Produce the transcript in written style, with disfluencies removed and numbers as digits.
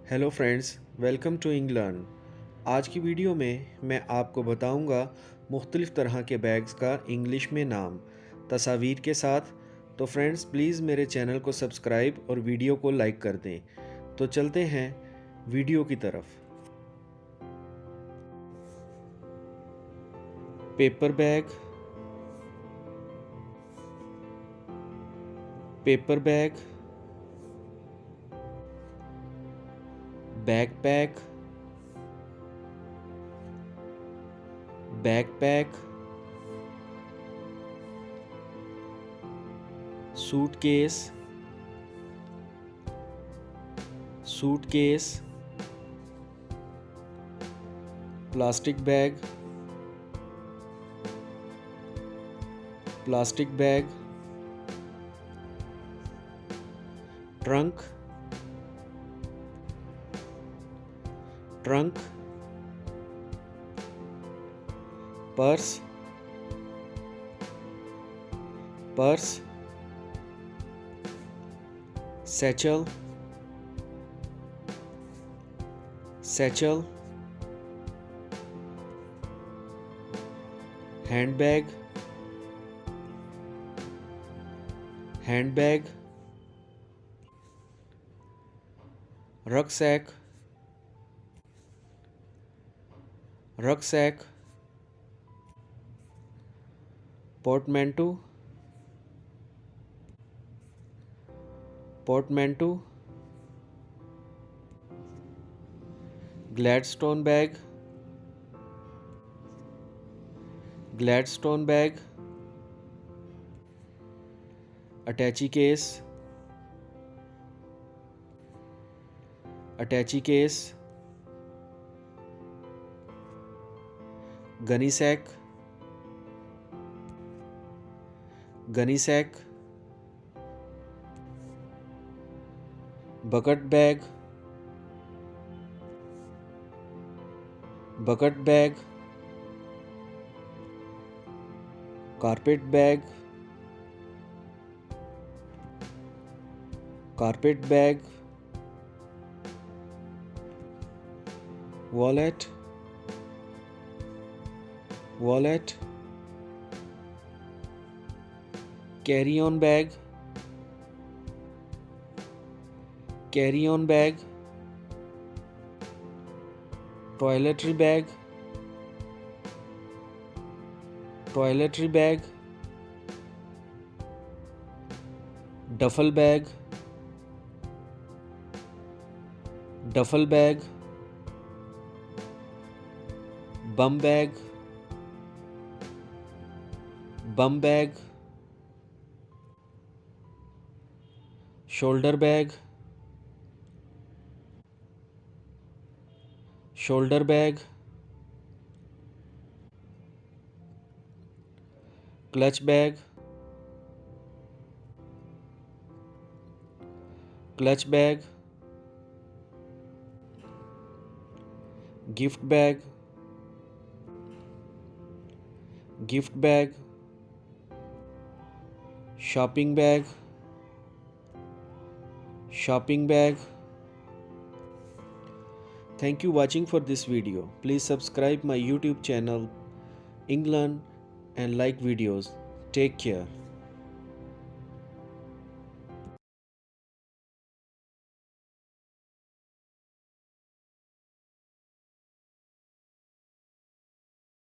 Hello friends, welcome to Englearn. आज की video में मैं आपको बताऊंगा मुख्तलिफ़ तरह के बैग्स का इंग्लिश में नाम तस्वीर के साथ। तो फ्रेंड्स प्लीज़ मेरे चैनल को सब्सक्राइब और वीडियो को लाइक कर दें। तो चलते हैं वीडियो की तरफ। Paper bag, paper bag, backpack, backpack, suitcase, suitcase, plastic bag, plastic bag, trunk, trunk, purse, purse, satchel, satchel, handbag, handbag, rucksack, rucksack, portmanteau, portmanteau, Gladstone bag, Gladstone bag, attache case, attache case, gunny sack, gunny sack, bucket bag, bucket bag, carpet bag, carpet bag, wallet, wallet, carry on bag, carry on bag, toiletry bag, toiletry bag, duffel bag, duffel bag, bomb bag, bomb bag, shoulder bag, shoulder bag, clutch bag, clutch bag, gift bag, gift bag, shopping bag, shopping bag. Thank you watching for this video. Please subscribe my YouTube channel England and like videos. Take care.